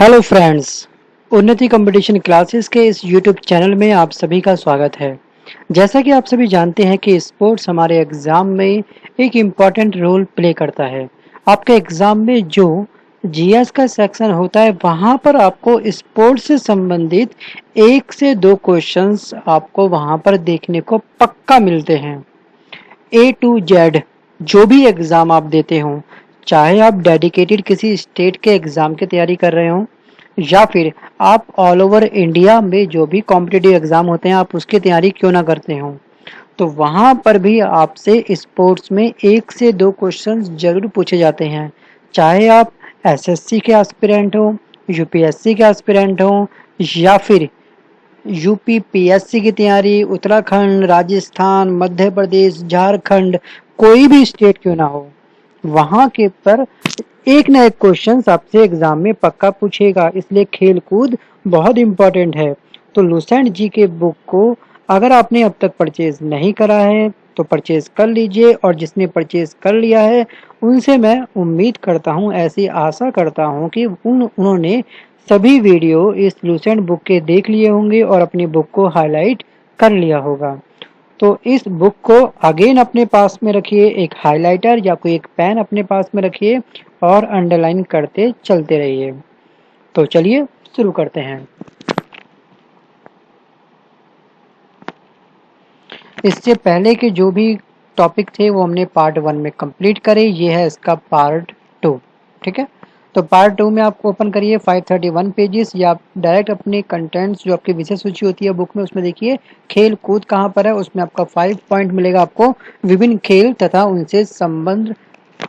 Hello friends, उन्नति competition classes के इस यूट्यूब चैनल में आप सभी का स्वागत है। जैसा कि आप सभी जानते हैं कि स्पोर्ट्स हमारे एग्ज़ाम में एक इम्पॉर्टेंट रोल प्ले करता है। आपके एग्ज़ाम में जो जीएस का सेक्शन होता है वहाँ पर आपको स्पोर्ट्स से संबंधित 1 से 2 क्वेश्चंस आपको वहाँ पर देखने को पक्का मिलते हैं। ए टू जेड जो भी एग्ज़ाम आप देते हो, चाहे आप डेडिकेटेड किसी स्टेट के एग्ज़ाम की तैयारी कर रहे हो या फिर आप ऑल ओवर इंडिया में जो भी कॉम्पिटिटिव एग्ज़ाम होते हैं आप उसकी तैयारी क्यों ना करते हो, तो वहाँ पर भी आपसे स्पोर्ट्स में 1 से 2 क्वेश्चंस ज़रूर पूछे जाते हैं। चाहे आप एसएससी के एस्पिरेंट हो, यूपीएससी के एस्पिरेंट हो या फिर यूपी पीएससी की तैयारी, उत्तराखंड, राजस्थान, मध्य प्रदेश, झारखंड, कोई भी स्टेट क्यों ना हो, वहाँ के पर एक ना एक क्वेश्चन आपसे एग्जाम में पक्का पूछेगा। इसलिए खेल कूद बहुत इम्पोर्टेंट है। तो लुसेंट जी के बुक को अगर आपने अब तक परचेज नहीं करा है तो परचेज कर लीजिए, और जिसने परचेज कर लिया है उनसे मैं उम्मीद करता हूँ, ऐसी आशा करता हूँ कि उन्होंने सभी वीडियो इस लुसेंट बुक के देख लिए होंगे और अपनी बुक को हाईलाइट कर लिया होगा। तो इस बुक को अगेन अपने पास में रखिए, एक हाइलाइटर या कोई एक पेन अपने पास में रखिए और अंडरलाइन करते चलते रहिए। तो चलिए शुरू करते हैं। इससे पहले के जो भी टॉपिक थे वो हमने पार्ट 1 में कंप्लीट करे, ये है इसका पार्ट 2। ठीक है, तो पार्ट 2 में आपको ओपन करिए 531 पेजेस, या आप डायरेक्ट अपने कंटेंट्स जो आपकी विषय सूची होती है बुक में उसमें देखिए खेल कूद कहाँ पर है। उसमें आपका 5 पॉइंट मिलेगा आपको, विभिन्न खेल तथा उनसे संबंध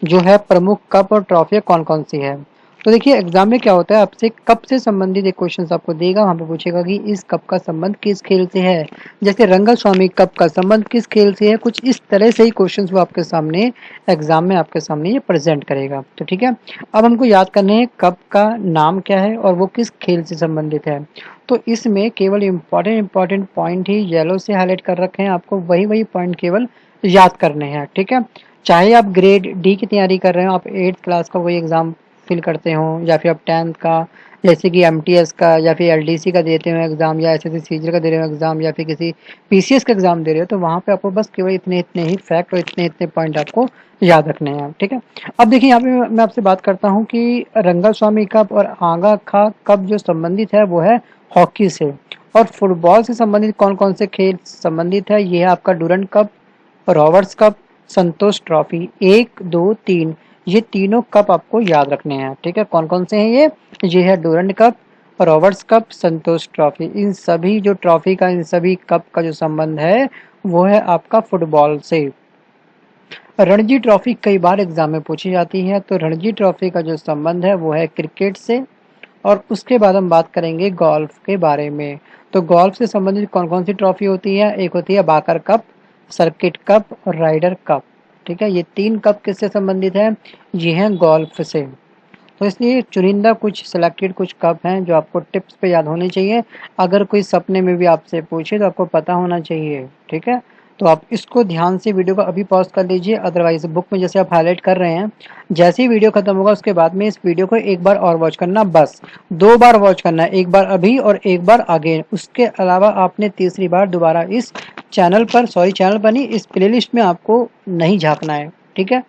जो है प्रमुख कप और ट्रॉफियाँ कौन कौन सी है। तो देखिए एग्जाम में क्या होता है, आपसे कप से संबंधित एक क्वेश्चन आपको देगा, वहाँ पे पूछेगा कि इस कप का संबंध किस खेल से है। जैसे रंगल स्वामी कप का संबंध किस खेल से है, कुछ इस तरह से ही क्वेश्चन वो आपके सामने एग्जाम में आपके सामने ये प्रेजेंट करेगा। तो ठीक है, अब हमको याद करने हैं कप का नाम क्या है और वो किस खेल से संबंधित है। तो इसमें केवल इम्पोर्टेंट पॉइंट ही येलो से हाईलाइट कर रखे हैं, आपको वही पॉइंट केवल याद करने हैं। ठीक है, चाहे आप ग्रेड डी की तैयारी कर रहे हो, आप 8th क्लास का वही एग्ज़ाम फिल करते हो, या फिर आप 10th का जैसे कि एमटीएस का या फिर एलडीसी का देते हो एग्ज़ाम, या एसएससी सीजी का दे रहे हो एग्ज़ाम, या फिर किसी पीसीएस का एग्ज़ाम दे रहे हो, तो वहाँ पे आपको बस केवल इतने इतने ही फैक्ट और इतने इतने पॉइंट आपको याद रखने हैं। ठीक है, अब देखिए यहाँ पे मैं आपसे बात करता हूँ कि रंगल स्वामी कप और आगा खा कप जो संबंधित है वो है हॉकी से, और फुटबॉल से संबंधित कौन कौन से खेल संबंधित है, ये है आपका डूरंड कप, रॉबर्ट्स कप, संतोष ट्रॉफी। 1 2 3 ये तीनों कप आपको याद रखने हैं। ठीक है, कौन कौन से हैं ये है डूरंड कप, रॉबर्ट्स कप, संतोष ट्रॉफी। इन सभी जो ट्रॉफी का, इन सभी कप का जो संबंध है वो है आपका फुटबॉल से। रणजी ट्रॉफी कई बार एग्जाम में पूछी जाती है, तो रणजी ट्रॉफी का जो संबंध है वो है क्रिकेट से। और उसके बाद हम बात करेंगे गोल्फ के बारे में। तो गोल्फ से संबंधित कौन कौन सी ट्रॉफी होती है, एक होती है बाकर कप, सर्किट कप और राइडर कप। ठीक है, ये 3 कप किससे संबंधित है, ये हैं गोल्फ से। तो इसलिए चुनिंदा कुछ सिलेक्टेड कुछ कप हैं जो आपको टिप्स पे याद होने चाहिए, अगर कोई सपने में भी आपसे पूछे तो आपको पता होना चाहिए। ठीक है, तो आप इसको ध्यान से वीडियो को अभी पॉज कर लीजिए, अदरवाइज बुक में जैसे आप हाईलाइट कर रहे हैं, जैसे ही वीडियो खत्म होगा उसके बाद में इस वीडियो को एक बार और वॉच करना, बस 2 बार वॉच करना है, एक बार अभी और एक बार आगे। उसके अलावा आपने तीसरी बार दोबारा इस चैनल पर नहीं, इस प्लेलिस्ट में आपको नहीं झांकना है। ठीक है,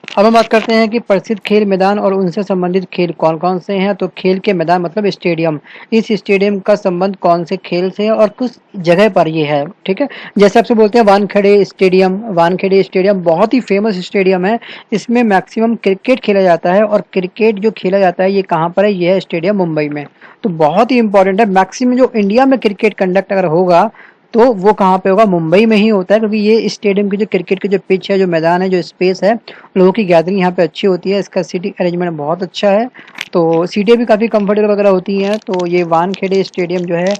अब हम बात करते हैं कि प्रसिद्ध खेल मैदान और उनसे संबंधित खेल कौन कौन से हैं। तो खेल के मैदान मतलब स्टेडियम, इस स्टेडियम का संबंध कौन से खेल से है और किस जगह पर ये है। ठीक है, जैसे आपसे बोलते हैं वानखेड़े स्टेडियम, वानखेड़े स्टेडियम बहुत ही फेमस स्टेडियम है, इसमें मैक्सिमम क्रिकेट खेला जाता है, और क्रिकेट जो खेला जाता है ये कहाँ पर है, ये है स्टेडियम मुंबई में। तो बहुत ही इंपॉर्टेंट है, मैक्सिमम जो इंडिया में क्रिकेट कंडक्ट अगर होगा तो वो कहाँ पे होगा, मुंबई में ही होता है, क्योंकि ये स्टेडियम की जो क्रिकेट की जो पिच है, जो मैदान है, जो स्पेस है, लोगों की गैदरिंग यहाँ पे अच्छी होती है, इसका सीटिंग अरेंजमेंट बहुत अच्छा है, तो सीटें भी काफ़ी कंफर्टेबल वगैरह होती हैं। तो ये वानखेड़े स्टेडियम जो है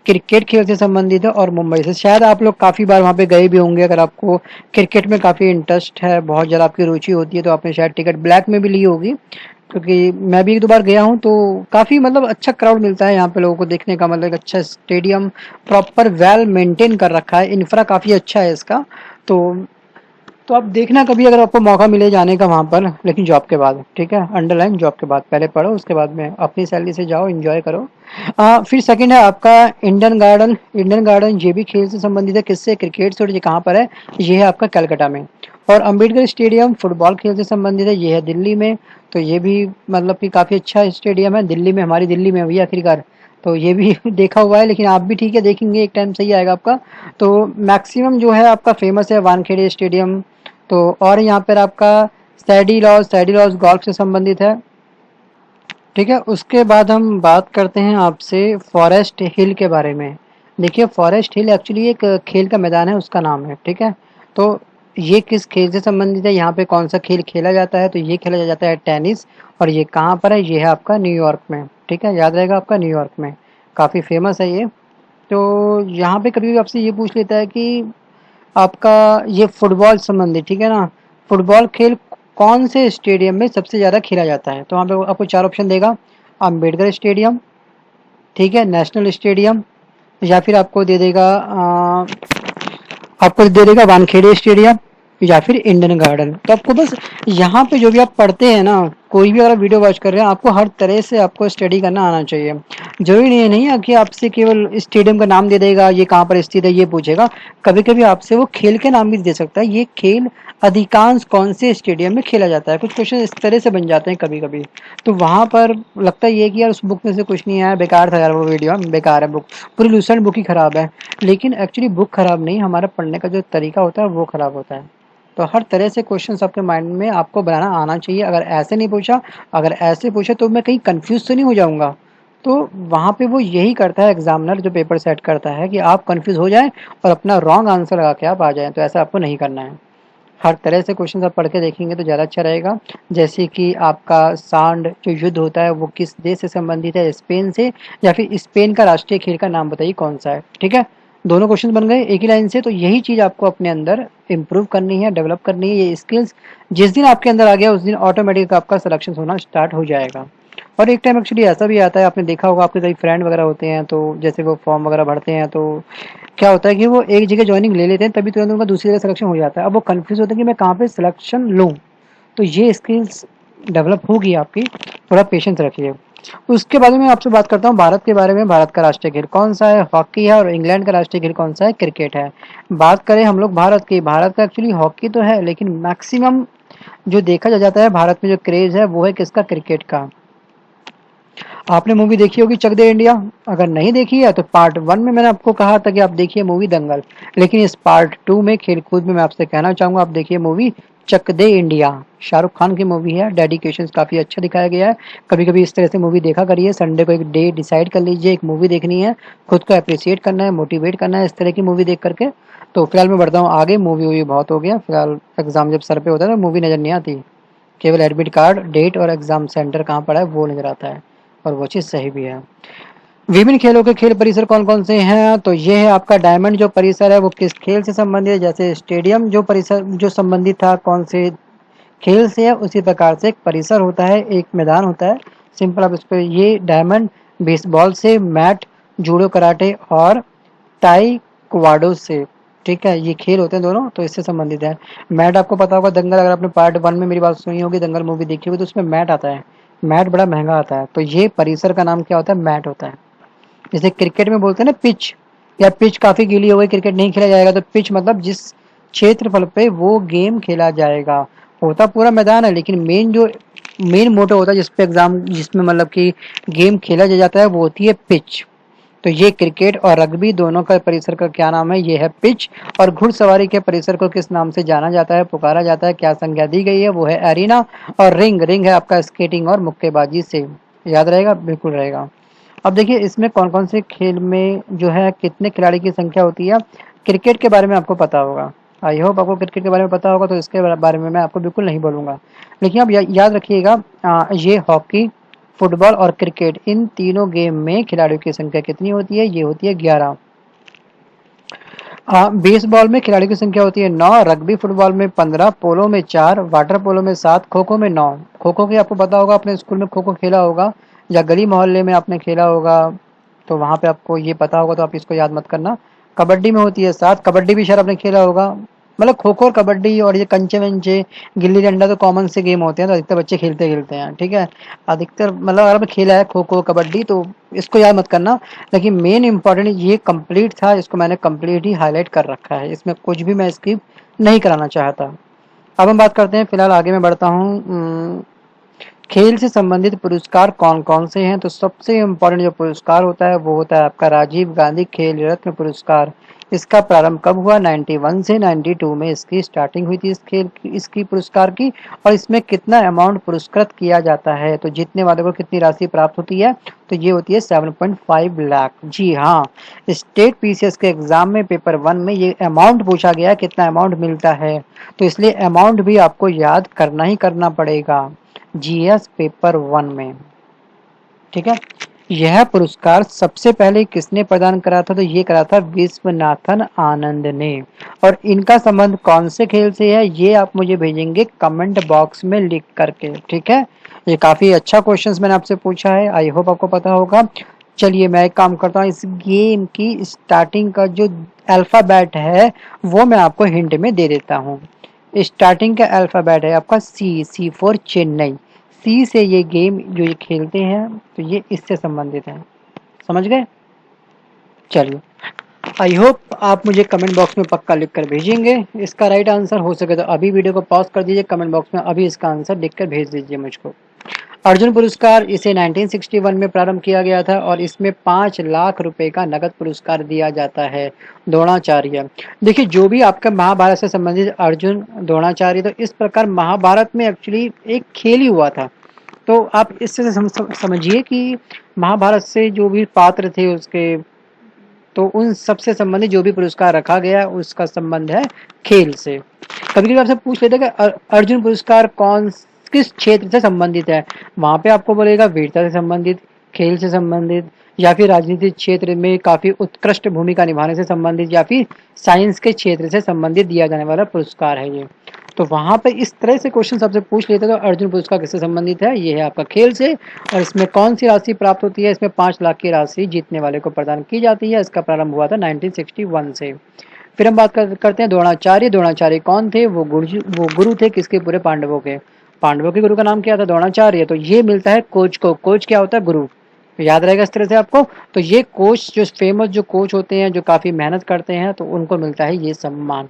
क्रिकेट खेल से संबंधित है और मुंबई से। शायद आप लोग काफ़ी बार वहाँ पे गए भी होंगे, अगर आपको क्रिकेट में काफ़ी इंटरेस्ट है, बहुत ज़्यादा आपकी रुचि होती है, तो आपने शायद टिकट ब्लैक में भी ली होगी, क्योंकि मैं भी 1 2 बार गया हूँ, तो काफ़ी मतलब अच्छा क्राउड मिलता है यहाँ पे लोगों को देखने का। मतलब एक अच्छा स्टेडियम, प्रॉपर वेल मेंटेन कर रखा है, इंफ्रा काफ़ी अच्छा है इसका। तो तो आप देखना कभी अगर आपको मौका मिले जाने का वहाँ पर, लेकिन जॉब के बाद, ठीक है, अंडरलाइन जॉब के बाद, पहले पढ़ो उसके बाद में अपनी सैलरी से जाओ एंजॉय करो। फिर सेकंड है आपका इंडियन गार्डन। इंडियन गार्डन ये भी खेल से संबंधित है, किससे, क्रिकेट से। और ये कहाँ पर है, ये है आपका कलकत्ता में। और अम्बेडकर स्टेडियम फुटबॉल खेल से संबंधित है, ये है दिल्ली में। तो ये भी मतलब कि काफ़ी अच्छा स्टेडियम है दिल्ली में, हमारी दिल्ली में भैया आखिरकार। तो ये भी देखा हुआ है, लेकिन आप भी ठीक है देखेंगे एक टाइम सही आएगा आपका। तो मैक्सिमम जो है आपका फेमस है वानखेड़े स्टेडियम। तो और यहाँ पर आपका सैडी लॉज गोल्फ से संबंधित है, ठीक है। उसके बाद हम बात करते हैं आपसे फॉरेस्ट हिल के बारे में। देखिए फॉरेस्ट हिल एक्चुअली एक खेल का मैदान है, उसका नाम है, ठीक है। तो ये किस खेल से संबंधित है, यहाँ पे कौन सा खेल खेला जाता है, तो ये खेला जाता है टेनिस। और ये कहाँ पर है, ये है आपका न्यूयॉर्क में, ठीक है, याद रहेगा आपका न्यूयॉर्क में, काफ़ी फेमस है ये। तो यहाँ पे कभी भी आपसे ये पूछ लेता है कि आपका ये फुटबॉल संबंधी, ठीक है ना, फुटबॉल खेल कौन से स्टेडियम में सबसे ज़्यादा खेला जाता है, तो वहाँ पे आपको चार ऑप्शन देगा। अम्बेडकर स्टेडियम, ठीक है, नेशनल स्टेडियम, या फिर आपको दे देगा वानखेड़े स्टेडियम, या फिर इंडियन गार्डन। तो आपको बस यहाँ पे जो भी आप पढ़ते हैं ना, कोई भी अगर वीडियो वॉच कर रहे हैं, आपको हर तरह से आपको स्टडी करना आना चाहिए। जरूरी नहीं है कि आपसे केवल स्टेडियम का नाम दे देगा, ये कहाँ पर स्थित है ये पूछेगा। कभी कभी आपसे वो खेल के नाम भी दे सकता है, ये खेल अधिकांश कौन से स्टेडियम में खेला जाता है, कुछ क्वेश्चन इस तरह से बन जाते हैं कभी कभी। तो वहां पर लगता है ये कि यार उस बुक में से कुछ नहीं आया, बेकार था यार वो वीडियो, बेकार है बुक, पूरी लूसेंट बुक ही खराब है। लेकिन एक्चुअली बुक खराब नहीं, हमारा पढ़ने का जो तरीका होता है वो खराब होता है। तो हर तरह से क्वेश्चंस आपके माइंड में आपको बनाना आना चाहिए। अगर ऐसे नहीं पूछा, अगर ऐसे पूछा तो मैं कहीं कंफ्यूज तो नहीं हो जाऊंगा। तो वहाँ पे वो यही करता है एग्जामिनर जो पेपर सेट करता है, कि आप कंफ्यूज हो जाएं और अपना रॉन्ग आंसर लगा के आप आ जाएं। तो ऐसा आपको नहीं करना है। हर तरह से क्वेश्चन आप पढ़ के देखेंगे तो ज़्यादा अच्छा रहेगा। जैसे कि आपका सांड जो युद्ध होता है वो किस देश से संबंधित है, स्पेन से, या फिर स्पेन का राष्ट्रीय खेल का नाम बताइए कौन सा है, ठीक है। दोनों क्वेश्चन बन गए एक ही लाइन से। तो यही चीज़ आपको अपने अंदर इम्प्रूव करनी है, डेवलप करनी है, ये स्किल्स जिस दिन आपके अंदर आ गया उस दिन ऑटोमेटिक आपका सिलेक्शन होना स्टार्ट हो जाएगा। और एक टाइम एक्चुअली ऐसा भी आता है, आपने देखा होगा आपके कई फ्रेंड वगैरह होते हैं, तो जैसे वो फॉर्म वगैरह भरते हैं, तो क्या होता है कि वो एक जगह ज्वाइनिंग ले लेते हैं, तभी तुरंत उनका दूसरी जगह सिलेक्शन हो जाता है। अब वो कंफ्यूज होते हैं कि मैं कहाँ पे सिलेक्शन लूँ। तो ये स्किल्स डेवलप होगी आपकी, थोड़ा पेशेंस रखिए। उसके बाद में मैं आपसे बात करता हूँ भारत के बारे में। भारत का राष्ट्रीय खेल कौन सा है, हॉकी है। और इंग्लैंड का राष्ट्रीय खेल कौन सा है, क्रिकेट है। बात करें हम लोग भारत की, भारत का एक्चुअली हॉकी तो है, लेकिन मैक्सिमम जो देखा जाता है भारत में जो क्रेज है वो है किसका, क्रिकेट का। आपने मूवी देखी होगी चक दे इंडिया, अगर नहीं देखी है तो पार्ट 1 में मैंने आपको कहा था कि आप देखिए मूवी दंगल, लेकिन इस पार्ट 2 में खेल कूद में मैं आपसे कहना चाहूंगा आप देखिए मूवी चक दे इंडिया। शाहरुख खान की मूवी है, डेडिकेशन काफी अच्छा दिखाया गया है। कभी कभी इस तरह से मूवी देखा करिए, संडे को एक डे डिसाइड कर लीजिए, एक मूवी देखनी है, खुद को अप्रिसिएट करना है, मोटिवेट करना है इस तरह की मूवी देख करके। तो फिलहाल मैं बढ़ता हूँ आगे, मूवी वूवी बहुत हो गया, फिलहाल एग्जाम जब सर पे होता है तो मूवी नजर नहीं आती, केवल एडमिट कार्ड, डेट और एग्जाम सेंटर कहाँ पड़ा है वो नजर आता है। और वो चीज़ सही भी है। विभिन्न खेलों के खेल परिसर कौन कौन से हैं, तो ये है आपका डायमंड जो परिसर है वो किस खेल से संबंधित है, जैसे स्टेडियम जो परिसर जो संबंधित था कौन से खेल से है, उसी प्रकार से एक परिसर होता है, एक मैदान होता है। सिंपल आप इस पर, ये डायमंड बेसबॉल से, मैट जूडो कराटे और ताइक्वांडो से, ठीक है, ये खेल होते हैं दोनों, तो इससे संबंधित है। मैट आपको पता होगा दंगल, अगर आपने पार्ट 1 में मेरी बात सुनी होगी, दंगल मूवी देखी होगी, तो उसमें मैट आता है, मैट बड़ा महंगा आता है। तो ये परिसर का नाम क्या होता है, मैट होता है। जैसे क्रिकेट में बोलते हैं ना पिच, या पिच काफी गीली हो गई क्रिकेट नहीं खेला जाएगा, तो पिच मतलब जिस क्षेत्रफल पे वो गेम खेला जाएगा। होता पूरा मैदान है, लेकिन मेन मोटो होता है जिसपे एग्जाम जिसमें मतलब कि गेम खेला जाता है वो होती है पिच। तो ये क्रिकेट और रग्बी दोनों का परिसर का क्या नाम है, ये है पिच। और घुड़सवारी के परिसर को किस नाम से जाना जाता है, पुकारा जाता है, क्या संज्ञा दी गई है, वो है एरिना। और रिंग, रिंग है आपका स्केटिंग और मुक्केबाजी से। याद रहेगा, बिल्कुल रहेगा। अब देखिए इसमें कौन कौन से खेल में जो है कितने खिलाड़ी की संख्या होती है। क्रिकेट के बारे में आपको पता होगा, आई होप आपको क्रिकेट के बारे में पता होगा, तो इसके बारे में मैं आपको बिल्कुल नहीं बोलूंगा। लेकिन आप याद रखिएगा, ये हॉकी, फुटबॉल और क्रिकेट, इन तीनों गेम में खिलाड़ियों की संख्या कितनी होती है, ये होती है 11। बेसबॉल में खिलाड़ियों की संख्या होती है 9, रग्बी फुटबॉल में 15, पोलो में 4, वाटर पोलो में 7, खो खो में 9। खो खो की आपको पता होगा, अपने स्कूल में खो खो खेला होगा या गली मोहल्ले में आपने खेला होगा, तो वहाँ पे आपको ये पता होगा, तो आप इसको याद मत करना। कबड्डी में होती है 7, कबड्डी भी शायद आपने खेला होगा, मतलब खो खो और कबड्डी और ये कंचे वंचे गिल्ली डंडा तो कॉमन से गेम होते हैं, तो अधिकतर बच्चे खेलते खेलते हैं, ठीक है। अधिकतर मतलब अगर खेला है खो खो कबड्डी तो इसको याद मत करना, लेकिन मेन इंपॉर्टेंट ये कंप्लीट था, इसको मैंने कंप्लीट ही हाईलाइट कर रखा है, इसमें कुछ भी मैं स्किप नहीं कराना चाहता। अब हम बात करते हैं, फिलहाल आगे मैं बढ़ता हूँ। खेल से संबंधित पुरस्कार कौन कौन से हैं, तो सबसे इम्पोर्टेंट जो पुरस्कार होता है वो होता है आपका राजीव गांधी खेल रत्न पुरस्कार। इसका प्रारंभ कब हुआ? 91 से 92 में इसकी स्टार्टिंग हुई थी, इस खेल की, इसकी पुरस्कार की। और इसमें कितना अमाउंट पुरस्कृत किया जाता है, तो जीतने वाले को कितनी राशि प्राप्त होती है, तो ये होती है 7.5 लाख। जी हाँ, स्टेट पीसीएस के एग्जाम में पेपर 1 में ये अमाउंट पूछा गया, कितना अमाउंट मिलता है, तो इसलिए अमाउंट भी आपको याद करना ही करना पड़ेगा जीएस पेपर 1 में, ठीक है। यह पुरस्कार सबसे पहले किसने प्रदान करा था, तो ये करा था विश्वनाथन आनंद ने। और इनका संबंध कौन से खेल से है, ये आप मुझे भेजेंगे कमेंट बॉक्स में लिख करके, ठीक है। ये काफी अच्छा क्वेश्चन मैंने आपसे पूछा है, आई होप आपको पता होगा। चलिए मैं एक काम करता हूँ, इस गेम की स्टार्टिंग का जो अल्फाबेट है वो मैं आपको हिंट में दे देता हूँ। स्टार्टिंग का अल्फाबेट है आपका सी फॉर चेन्नई। सी से ये गेम जो ये खेलते हैं, तो ये इससे संबंधित है, समझ गए। चलिए, आई होप आप मुझे कमेंट बॉक्स में पक्का लिख कर भेजेंगे इसका राइट आंसर। हो सके तो अभी वीडियो को पॉज कर दीजिए, कमेंट बॉक्स में अभी इसका आंसर लिख कर भेज दीजिए मुझको। अर्जुन पुरस्कार इसे 1961 में प्रारंभ किया गया था और इसमें 5 लाख रुपए का नगद पुरस्कार दिया जाता है। द्रोणाचार्य, देखिए जो भी आपका महाभारत से संबंधित अर्जुन द्रोणाचार्य, तो इस प्रकार महाभारत में एक्चुअली एक खेल ही हुआ था। तो आप इससे समझिए कि महाभारत से जो भी पात्र थे उसके, तो उन सबसे संबंधित जो भी पुरस्कार रखा गया उसका संबंध है खेल से। कभी कभी आपसे पूछ लेते हैं कि अर्जुन पुरस्कार कौन किस क्षेत्र से संबंधित है, वहां पे आपको बोलेगा वीरता से संबंधित, खेल से संबंधित, या फिर राजनीतिक क्षेत्र में काफी उत्कृष्ट भूमिका निभाने से संबंधित, या फिर साइंस के क्षेत्र से संबंधित दिया जाने वाला पुरस्कार है ये। तो वहां पे इस तरह से क्वेश्चन सबसे पूछ लेते हैं। तो अर्जुन पुरस्कार किससे संबंधित है, ये है आपका खेल से। और इसमें कौन सी राशि प्राप्त होती है, इसमें 5 लाख की राशि जीतने वाले को प्रदान की जाती है। इसका प्रारंभ हुआ था 1961 से। फिर हम बात करते हैं द्रोणाचार्य। द्रोणाचार्य कौन थे, वो गुरु थे किसके, पूरे पांडवों के। पांडवों के गुरु का नाम क्या था, द्रोणाचार्य। तो ये मिलता है कोच को। कोच क्या होता है, गुरु। तो याद रहेगा इस तरह से आपको। तो ये कोच जो फेमस जो कोच होते हैं, जो काफी मेहनत करते हैं, तो उनको मिलता है ये सम्मान।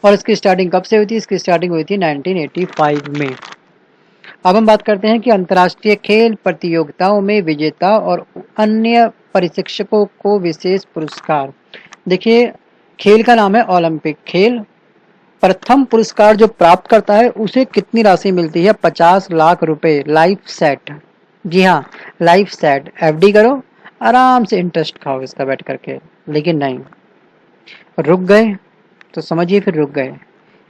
और इसकी स्टार्टिंग कब से हुई थी, इसकी स्टार्टिंग हुई थी 1985 में। अब हम बात करते हैं कि अंतर्राष्ट्रीय खेल प्रतियोगिताओं में विजेता और अन्य प्रशिक्षकों को विशेष पुरस्कार। देखिए खेल का नाम है ओलंपिक खेल। प्रथम पुरस्कार जो प्राप्त करता है उसे कितनी राशि मिलती है, 50 लाख रुपए लाइफ सेट। जी हाँ, लाइफ सेट। एफडी करो, आराम से इंटरेस्ट खाओ इसका बैठ करके। लेकिन नहीं, रुक गए तो समझिए फिर रुक गए।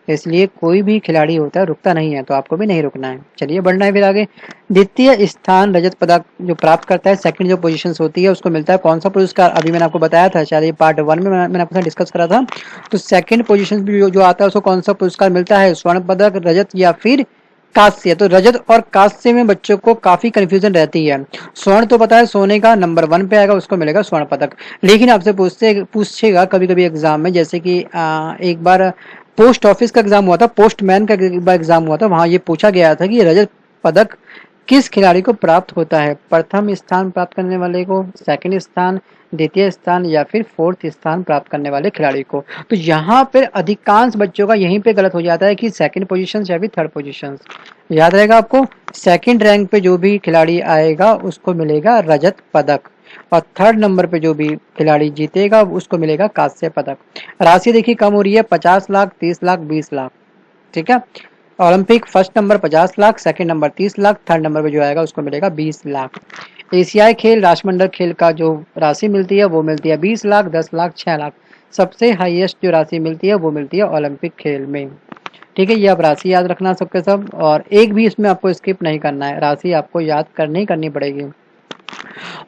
इसलिए कोई भी खिलाड़ी होता है रुकता नहीं है, तो आपको भी नहीं रुकना है। चलिए बढ़ना है फिर आगे। द्वितीय स्थान रजत पदक जो प्राप्त करता है, सेकंड जो पोजीशंस होती है उसको मिलता है कौन सा पुरस्कार, अभी मैंने आपको बताया था शायद ये पार्ट 1 में मैंने आपके साथ डिस्कस करा था। तो सेकंड पोजीशन जो आता है उसको कौन सा पुरस्कार मिलता है, स्वर्ण पदक, रजत या फिर कांस्य। तो रजत और कांस्य में बच्चों को काफी कंफ्यूजन रहती है। स्वर्ण तो पता है सोने का नंबर 1 पे आएगा, उसको मिलेगा स्वर्ण पदक। लेकिन आपसे पूछेगा कभी कभी एग्जाम में, जैसे कि एक बार पोस्ट ऑफिस का एग्जाम हुआ था, पोस्टमैन का एग्जाम हुआ था, वहां ये पूछा गया था कि रजत पदक किस खिलाड़ी को प्राप्त होता है, प्रथम स्थान प्राप्त करने वाले को, सेकंड स्थान, द्वितीय स्थान या फिर फोर्थ स्थान प्राप्त करने वाले खिलाड़ी को। तो यहाँ पर अधिकांश बच्चों का यहीं पे गलत हो जाता है कि सेकंड पोजीशन या फिर थर्ड पोजीशन। याद रहेगा आपको, सेकंड रैंक पे जो भी खिलाड़ी आएगा उसको मिलेगा रजत पदक, और थर्ड नंबर पे जो भी खिलाड़ी जीतेगा उसको मिलेगा कांस्य पदक। राशि देखिए कम हो रही है, 50 लाख, 30 लाख, 20 लाख, ठीक है। Olympic first number 50 lakh, second number 30 lakh, third number पे जो आएगा उसको मिलेगा 20 लाख। एशियाई खेल राष्ट्रमंडल खेल का जो राशि मिलती है वो मिलती है 20 लाख, 10 लाख, 6 लाख। सबसे हाईएस्ट जो राशि मिलती है वो मिलती है ओलंपिक खेल में, ठीक है। ये आप राशि याद रखना सबके सब, और एक भी इसमें आपको स्किप नहीं करना है, राशि आपको याद करनी पड़ेगी।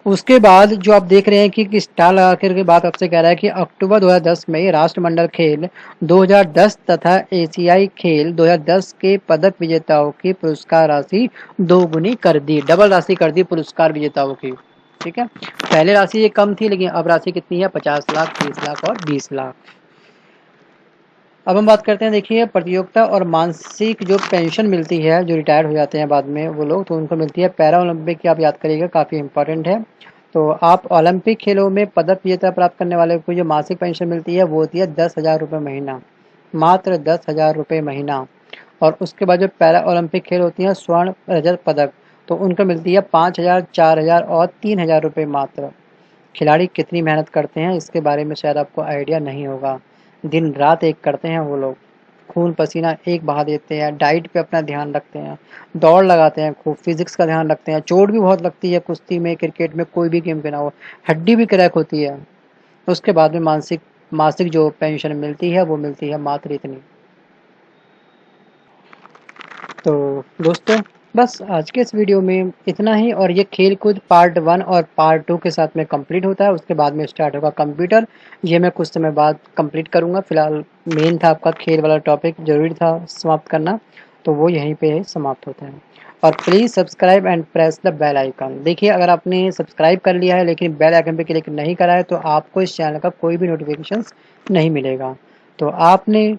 उसके बाद जो आप देख रहे हैं कि स्टार लगा के बात आपसे कह रहा है कि अक्टूबर 2010 में राष्ट्रमंडल खेल 2010 तथा एशियाई खेल 2010 के पदक विजेताओं की पुरस्कार राशि दोगुनी कर दी, डबल राशि कर दी पुरस्कार विजेताओं की, ठीक है। पहले राशि ये कम थी, लेकिन अब राशि कितनी है, 50 लाख, 30 लाख और 20 लाख। अब हम बात करते हैं, देखिए प्रतियोगिता और मानसिक जो पेंशन मिलती है, जो रिटायर हो जाते हैं बाद में वो लोग, तो उनको मिलती है पैरा ओलंपिक की, आप याद करिएगा काफ़ी इंपॉर्टेंट है। तो आप ओलंपिक खेलों में पदक विजेता प्राप्त करने वाले को जो मासिक पेंशन मिलती है वो होती है 10,000 रुपये महीना, मात्र 10,000 रुपये महीना। और उसके बाद जो पैरा ओलंपिक खेल होती हैं स्वर्ण रजत पदक, तो उनको मिलती है 5,000, 4,000 और 3,000 रुपये मात्र। खिलाड़ी कितनी मेहनत करते हैं इसके बारे में शायद आपको आइडिया नहीं होगा। दिन रात एक करते हैं वो लोग, खून पसीना एक बहा देते हैं, डाइट पे अपना ध्यान रखते हैं, दौड़ लगाते हैं, खूब फिजिक्स का ध्यान रखते हैं। चोट भी बहुत लगती है कुश्ती में, क्रिकेट में, कोई भी गेम पे ना हो, हड्डी भी क्रैक होती है। उसके बाद में मासिक जो पेंशन मिलती है वो मिलती है मात्र इतनी। तो दोस्तों बस आज के इस वीडियो में इतना ही, और ये खेल कूद पार्ट 1 और पार्ट 2 के साथ में कंप्लीट होता है। उसके बाद में स्टार्ट होगा कंप्यूटर, ये मैं कुछ समय बाद कंप्लीट करूँगा। फिलहाल मेन था आपका खेल वाला टॉपिक, ज़रूरी था समाप्त करना, तो वो यहीं पे समाप्त होता है। और please subscribe and press the bell icon. देखिए अगर आपने सब्सक्राइब कर लिया है लेकिन बेल आइकन पे क्लिक नहीं करा है तो आपको इस चैनल का कोई भी नोटिफिकेशंस नहीं मिलेगा। तो आपने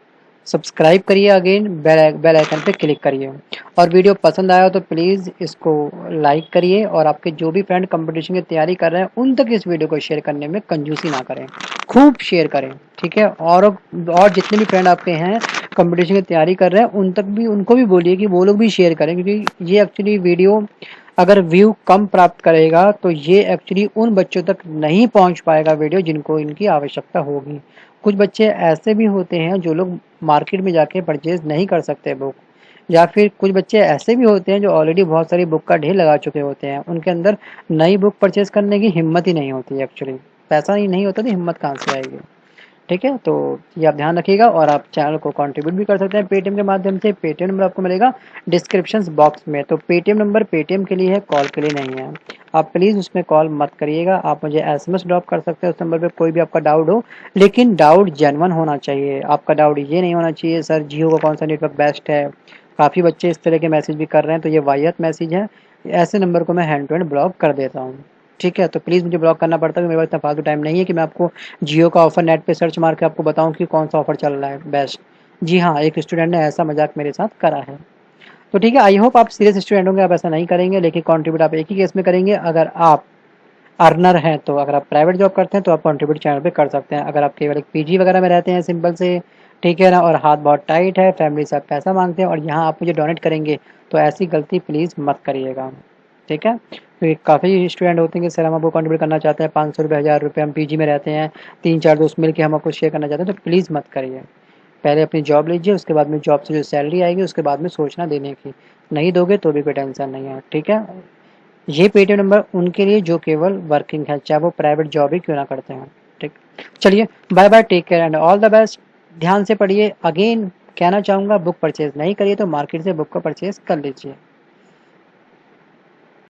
सब्सक्राइब करिए, अगेन बेल आइकन पे क्लिक करिए। और वीडियो पसंद आया तो प्लीज़ इसको लाइक करिए, और आपके जो भी फ्रेंड कंपटीशन की तैयारी कर रहे हैं उन तक इस वीडियो को शेयर करने में कंजूसी ना करें, खूब शेयर करें, ठीक है। और जितने भी फ्रेंड आपके हैं कंपटीशन की तैयारी कर रहे हैं उन तक भी, उनको भी बोलिए कि वो लोग भी शेयर करें, क्योंकि ये एक्चुअली वीडियो अगर व्यू कम प्राप्त करेगा तो ये एक्चुअली उन बच्चों तक नहीं पहुंच पाएगा वीडियो जिनको इनकी आवश्यकता होगी। कुछ बच्चे ऐसे भी होते हैं जो लोग मार्केट में जाके परचेज नहीं कर सकते बुक, या फिर कुछ बच्चे ऐसे भी होते हैं जो ऑलरेडी बहुत सारी बुक का ढेर लगा चुके होते हैं, उनके अंदर नई बुक परचेज करने की हिम्मत ही नहीं होती। एक्चुअली पैसा ही नहीं होता तो हिम्मत कहाँ से आएगी, ठीक है। तो ये आप ध्यान रखिएगा, और आप चैनल को कंट्रीब्यूट भी कर सकते हैं पेटीएम के माध्यम से। पेटीएम नंबर आपको मिलेगा डिस्क्रिप्शन बॉक्स में। तो पेटीएम नंबर पेटीएम के लिए है, कॉल के लिए नहीं है। आप प्लीज़ उसमें कॉल मत करिएगा, आप मुझे एसएमएस ड्रॉप कर सकते हैं उस नंबर पे, कोई भी आपका डाउट हो, लेकिन डाउट जेन्युइन होना चाहिए। आपका डाउट ये नहीं होना चाहिए सर जियो का कौन सा नेटवर्क बेस्ट है। काफ़ी बच्चे इस तरह के मैसेज भी कर रहे हैं, तो ये वाहियात मैसेज है। ऐसे नंबर को मैं हैंड टू हैंड ब्लॉक कर देता हूँ, ठीक है। तो प्लीज़ मुझे ब्लॉक करना पड़ता है, मेरे पास इतना फालतू टाइम नहीं है कि मैं आपको जियो का ऑफ़र नेट पे सर्च मार के आपको बताऊं कि कौन सा ऑफ़र चल रहा है बेस्ट। जी हाँ, एक स्टूडेंट ने ऐसा मजाक मेरे साथ करा है। तो ठीक है, आई होप आप सीरियस स्टूडेंट होंगे, आप ऐसा नहीं करेंगे, लेकिन कंट्रीब्यूट आप एक ही केस में करेंगे अगर आप अर्नर हैं। तो अगर आप प्राइवेट जॉब करते हैं तो आप कंट्रीब्यूट चैनल पे कर सकते हैं। अगर आप केवल एक पीजी वगैरह में रहते हैं सिंपल से, ठीक है ना, और हाथ बहुत टाइट है, फैमिली से आप पैसा मांगते हैं और यहाँ आप मुझे डोनेट करेंगे, तो ऐसी गलती प्लीज़ मत करिएगा, ठीक है। तो काफ़ी स्टूडेंट होते हैं कि सर हम आपको कंट्रीब्यूट करना चाहते हैं 500 रुपये, 1000 रुपये, हम पीजी में रहते हैं, 3-4 दोस्त मिल के हम आपको शेयर करना चाहते हैं, तो प्लीज़ मत करिए। पहले अपनी जॉब लीजिए, उसके बाद में जॉब से जो सैलरी आएगी उसके बाद में सोचना देने की। नहीं दोगे तो भी कोई टेंशन नहीं है, ठीक है। ये पेटीएम नंबर उनके लिए जो केवल वर्किंग है, चाहे वो प्राइवेट जॉब ही क्यों ना करते हैं, ठीक। चलिए bye bye, take care and all the best. ध्यान से पढ़िए। अगेन कहना चाहूँगा बुक परचेज नहीं करिए तो मार्केट से बुक का परचेज कर लीजिए।